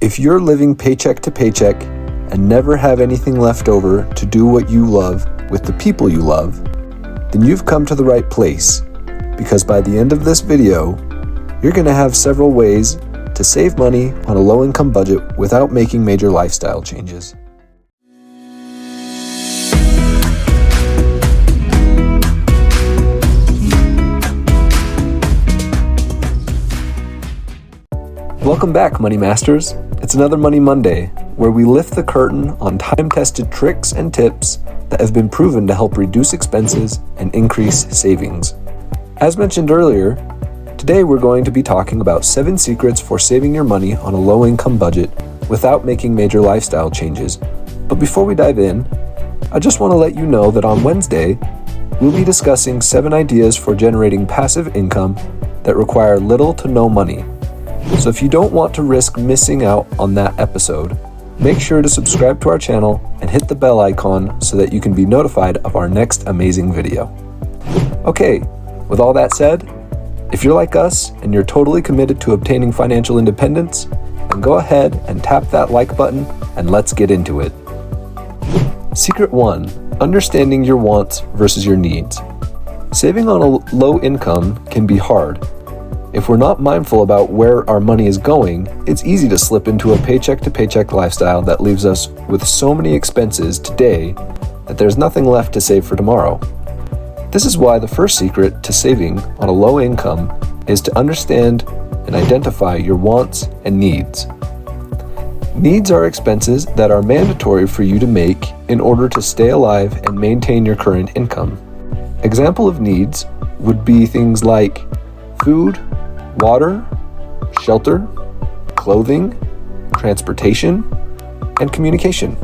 If you're living paycheck to paycheck and never have anything left over to do what you love with the people you love, then you've come to the right place, because by the end of this video, you're going to have several ways to save money on a low-income budget without making major lifestyle changes. Welcome back, Money Masters. It's another Money Monday, where we lift the curtain on time-tested tricks and tips that have been proven to help reduce expenses and increase savings. As mentioned earlier, today we're going to be talking about 7 secrets for saving your money on a low-income budget without making major lifestyle changes. But before we dive in, I just want to let you know that on Wednesday, we'll be discussing 7 ideas for generating passive income that require little to no money. So if you don't want to risk missing out on that episode, make sure to subscribe to our channel and hit the bell icon so that you can be notified of our next amazing video. Okay, with all that said, if you're like us and you're totally committed to obtaining financial independence, then go ahead and tap that like button and let's get into it. Secret 1, understanding your wants versus your needs. Saving on a low income can be hard. If we're not mindful about where our money is going, it's easy to slip into a paycheck-to-paycheck lifestyle that leaves us with so many expenses today that there's nothing left to save for tomorrow. This is why the first secret to saving on a low income is to understand and identify your wants and needs. Needs are expenses that are mandatory for you to make in order to stay alive and maintain your current income. Example of needs would be things like food, water, shelter, clothing, transportation, and communication.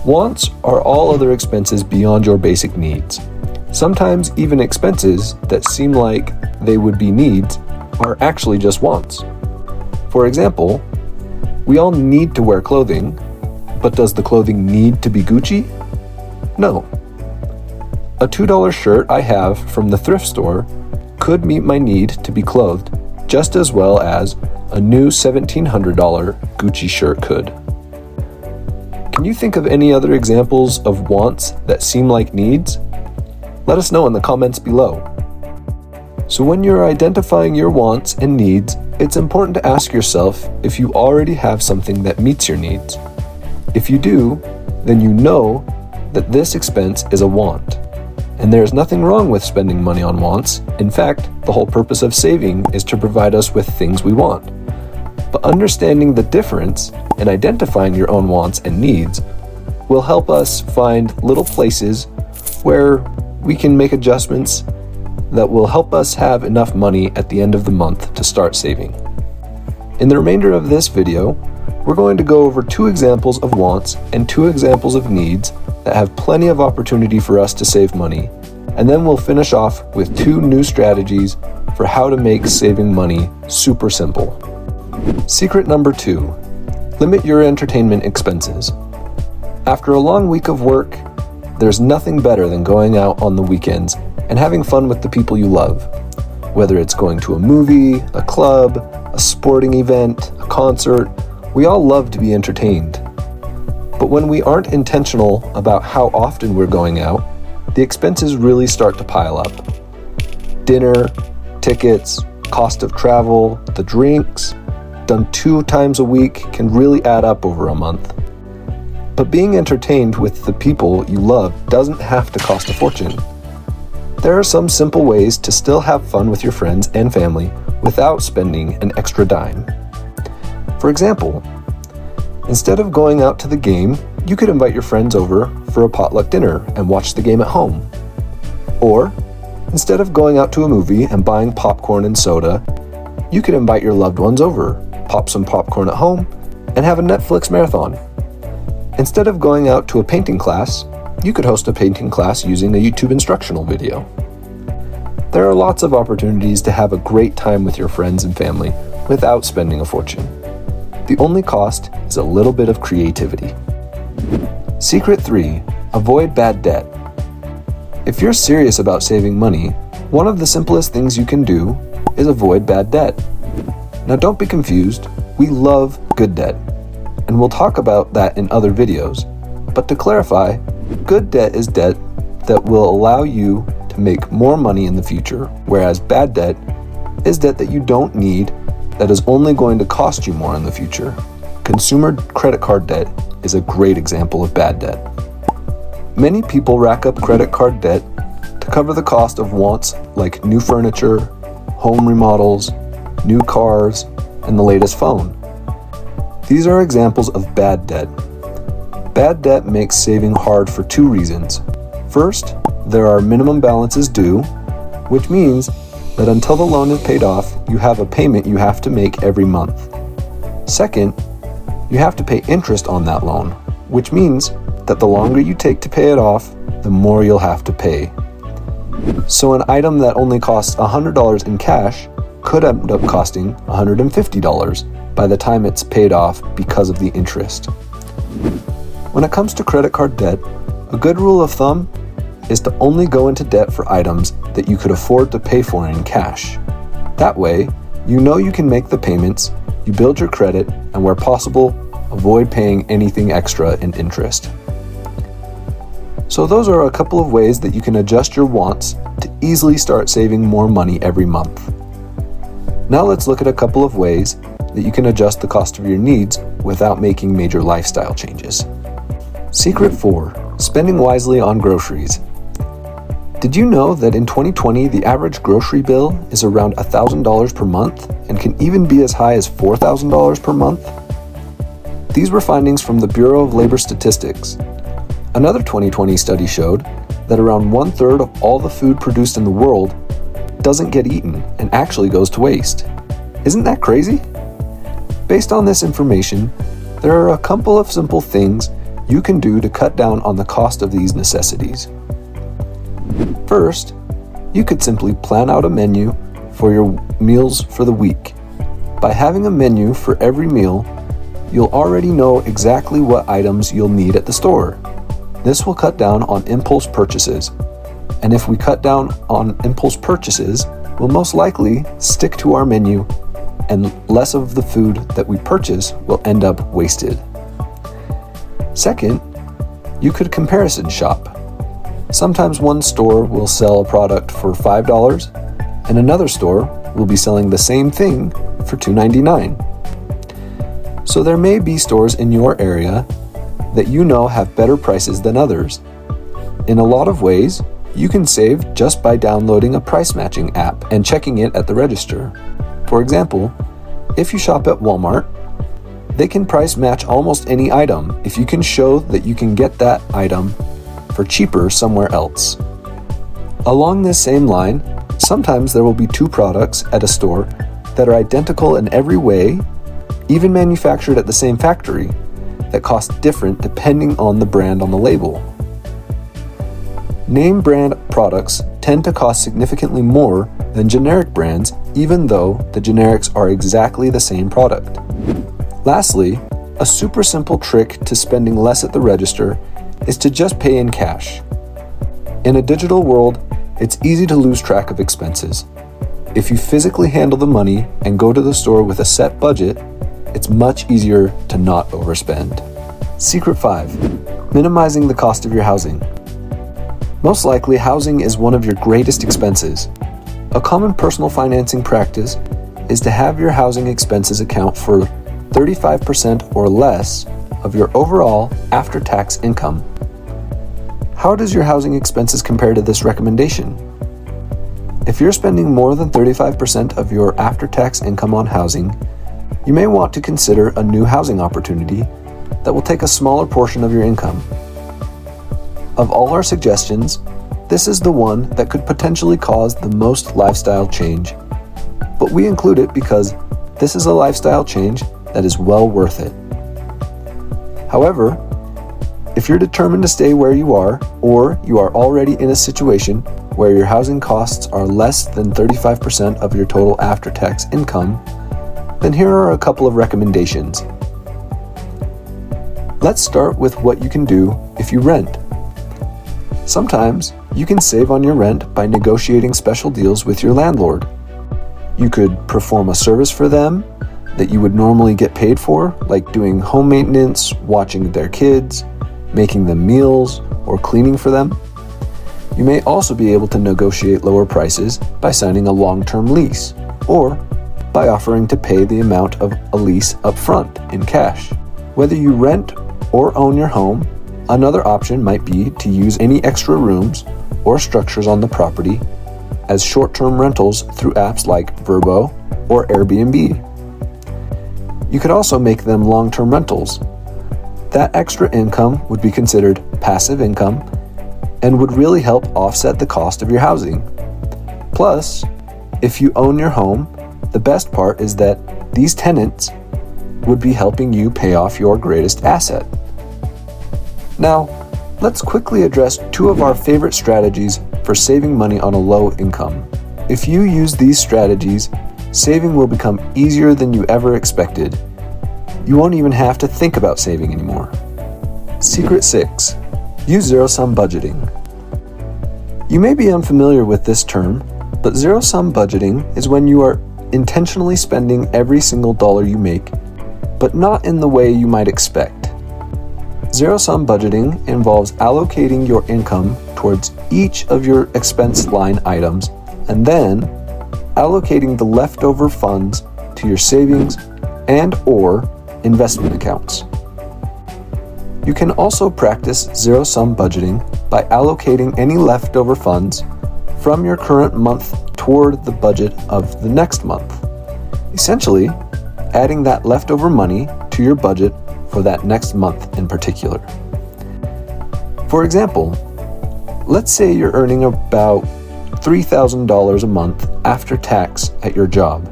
Wants are all other expenses beyond your basic needs. Sometimes even expenses that seem like they would be needs are actually just wants. For example, we all need to wear clothing, but does the clothing need to be Gucci? No. A $2 shirt I have from the thrift store could meet my need to be clothed just as well as a new $1,700 Gucci shirt could. Can you think of any other examples of wants that seem like needs? Let us know in the comments below. So when you're identifying your wants and needs, it's important to ask yourself if you already have something that meets your needs. If you do, then you know that this expense is a want. And there's nothing wrong with spending money on wants. In fact, the whole purpose of saving is to provide us with things we want. But understanding the difference and identifying your own wants and needs will help us find little places where we can make adjustments that will help us have enough money at the end of the month to start saving. In the remainder of this video, we're going to go over 2 examples of wants and 2 examples of needs that have plenty of opportunity for us to save money, and then we'll finish off with 2 new strategies for how to make saving money super simple. Secret number 2, limit your entertainment expenses. After a long week of work, there's nothing better than going out on the weekends and having fun with the people you love. Whether it's going to a movie, a club, a sporting event, a concert, we all love to be entertained. But when we aren't intentional about how often we're going out, the expenses really start to pile up. Dinner, tickets, cost of travel, the drinks, done 2 times a week can really add up over a month. But being entertained with the people you love doesn't have to cost a fortune. There are some simple ways to still have fun with your friends and family without spending an extra dime. For example, instead of going out to the game, you could invite your friends over for a potluck dinner and watch the game at home. Or, instead of going out to a movie and buying popcorn and soda, you could invite your loved ones over, pop some popcorn at home, and have a Netflix marathon. Instead of going out to a painting class, you could host a painting class using a YouTube instructional video. There are lots of opportunities to have a great time with your friends and family without spending a fortune. The only cost is a little bit of creativity. Secret 3, avoid bad debt. If you're serious about saving money, one of the simplest things you can do is avoid bad debt. Now don't be confused, we love good debt, and we'll talk about that in other videos. But to clarify, good debt is debt that will allow you to make more money in the future, whereas bad debt is debt that you don't need that is only going to cost you more in the future. Consumer credit card debt is a great example of bad debt. Many people rack up credit card debt to cover the cost of wants like new furniture, home remodels, new cars, and the latest phone. These are examples of bad debt. Bad debt makes saving hard for two reasons. First, there are minimum balances due, which means that until the loan is paid off, you have a payment you have to make every month. Second, you have to pay interest on that loan, which means that the longer you take to pay it off, the more you'll have to pay. So an item that only costs $100 in cash could end up costing $150 by the time it's paid off because of the interest. When it comes to credit card debt, a good rule of thumb is to only go into debt for items that you could afford to pay for in cash. That way, you know you can make the payments, you build your credit, and where possible, avoid paying anything extra in interest. So those are a couple of ways that you can adjust your wants to easily start saving more money every month. Now let's look at a couple of ways that you can adjust the cost of your needs without making major lifestyle changes. Secret 4. Spending wisely on groceries. Did you know that in 2020, the average grocery bill is around $1,000 per month and can even be as high as $4,000 per month? These were findings from the Bureau of Labor Statistics. Another 2020 study showed that around 1/3 of all the food produced in the world doesn't get eaten and actually goes to waste. Isn't that crazy? Based on this information, there are a couple of simple things you can do to cut down on the cost of these necessities. First, you could simply plan out a menu for your meals for the week. By having a menu for every meal, you'll already know exactly what items you'll need at the store. This will cut down on impulse purchases. And if we cut down on impulse purchases, we'll most likely stick to our menu and less of the food that we purchase will end up wasted. Second, you could comparison shop. Sometimes one store will sell a product for $5 and another store will be selling the same thing for $2.99. So there may be stores in your area that you know have better prices than others. In a lot of ways, you can save just by downloading a price matching app and checking it at the register. For example, if you shop at Walmart, they can price match almost any item if you can show that you can get that item for cheaper somewhere else. Along this same line, sometimes there will be two products at a store that are identical in every way, even manufactured at the same factory, that cost different depending on the brand on the label. Name brand products tend to cost significantly more than generic brands, even though the generics are exactly the same product. Lastly, a super simple trick to spending less at the register is to just pay in cash. In a digital world, it's easy to lose track of expenses. If you physically handle the money and go to the store with a set budget, it's much easier to not overspend. Secret 5. Minimizing the cost of your housing. Most likely, housing is one of your greatest expenses. A common personal financing practice is to have your housing expenses account for 35% or less of your overall after-tax income. How does your housing expenses compare to this recommendation? If you're spending more than 35% of your after-tax income on housing, you may want to consider a new housing opportunity that will take a smaller portion of your income. Of all our suggestions, this is the one that could potentially cause the most lifestyle change. But we include it because this is a lifestyle change that is well worth it. However, if you're determined to stay where you are, or you are already in a situation where your housing costs are less than 35% of your total after-tax income, then here are a couple of recommendations. Let's start with what you can do if you rent. Sometimes you can save on your rent by negotiating special deals with your landlord. You could perform a service for them that you would normally get paid for, like doing home maintenance, watching their kids, making them meals, or cleaning for them. You may also be able to negotiate lower prices by signing a long-term lease, or by offering to pay the amount of a lease up front in cash. Whether you rent or own your home, another option might be to use any extra rooms or structures on the property as short-term rentals through apps like Vrbo or Airbnb. You could also make them long-term rentals. That extra income would be considered passive income and would really help offset the cost of your housing. Plus, if you own your home, the best part is that these tenants would be helping you pay off your greatest asset. Now, let's quickly address two of our favorite strategies for saving money on a low income. If you use these strategies, saving will become easier than you ever expected. You won't even have to think about saving anymore. Secret 6. Use zero-sum budgeting. You may be unfamiliar with this term, but zero-sum budgeting is when you are intentionally spending every single dollar you make, but not in the way you might expect. Zero-sum budgeting involves allocating your income towards each of your expense line items and then allocating the leftover funds to your savings and/or investment accounts. You can also practice zero-sum budgeting by allocating any leftover funds from your current month toward the budget of the next month. Essentially, adding that leftover money to your budget for that next month in particular. For example, let's say you're earning about $3,000 a month after tax at your job.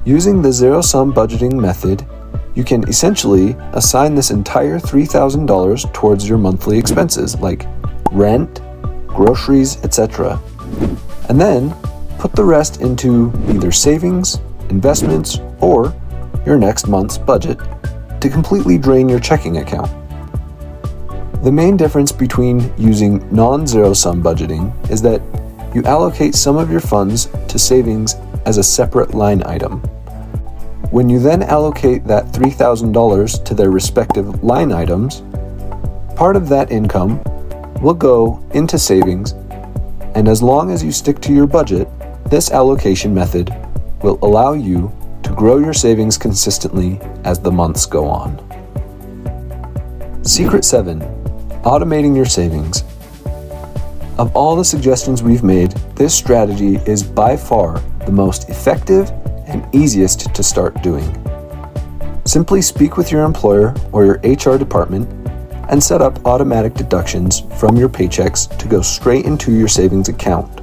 Using the zero-sum budgeting method, you can essentially assign this entire $3,000 towards your monthly expenses like rent, groceries, etc. And then put the rest into either savings, investments, or your next month's budget to completely drain your checking account. The main difference between using non-zero-sum budgeting is that you allocate some of your funds to savings as a separate line item. When you then allocate that $3,000 to their respective line items, part of that income will go into savings, and as long as you stick to your budget, this allocation method will allow you to grow your savings consistently as the months go on. Secret 7. Automating your savings. Of all the suggestions we've made, this strategy is by far the most effective and easiest to start doing. Simply speak with your employer or your HR department and set up automatic deductions from your paychecks to go straight into your savings account.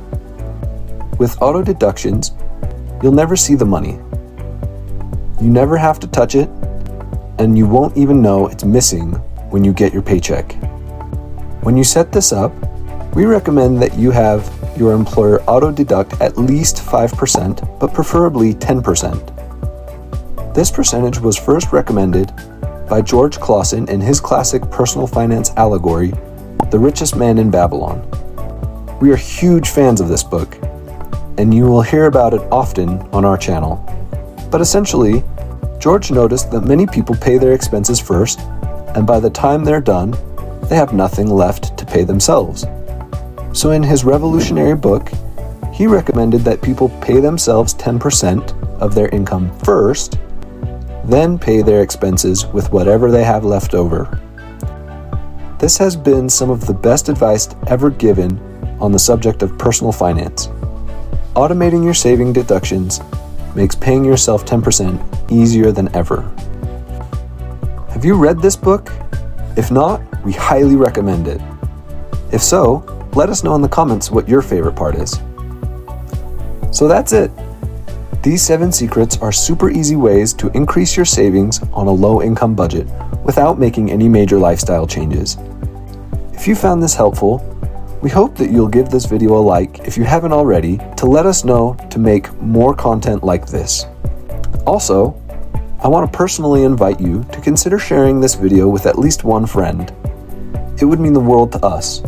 With auto deductions, you'll never see the money. You never have to touch it, and you won't even know it's missing when you get your paycheck. When you set this up, we recommend that you have your employer auto-deduct at least 5%, but preferably 10%. This percentage was first recommended by George Clausen in his classic personal finance allegory, The Richest Man in Babylon. We are huge fans of this book, and you will hear about it often on our channel. But essentially, George noticed that many people pay their expenses first, and by the time they're done, they have nothing left to pay themselves. So in his revolutionary book, he recommended that people pay themselves 10% of their income first, then pay their expenses with whatever they have left over. This has been some of the best advice ever given on the subject of personal finance. Automating your saving deductions makes paying yourself 10% easier than ever. Have you read this book? If not, we highly recommend it. If so, let us know in the comments what your favorite part is. So that's it. These 7 secrets are super easy ways to increase your savings on a low-income budget without making any major lifestyle changes. If you found this helpful, we hope that you'll give this video a like if you haven't already to let us know to make more content like this. Also, I want to personally invite you to consider sharing this video with at least one friend. It would mean the world to us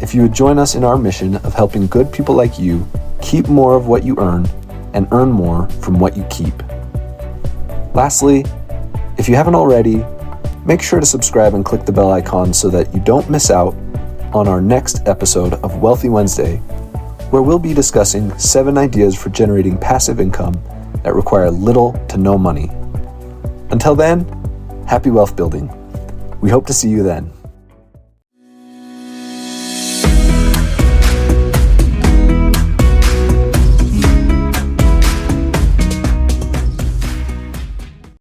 if you would join us in our mission of helping good people like you keep more of what you earn and earn more from what you keep. Lastly, if you haven't already, make sure to subscribe and click the bell icon so that you don't miss out on our next episode of Wealthy Wednesday, where we'll be discussing 7 ideas for generating passive income that require little to no money. Until then, happy wealth building. We hope to see you then.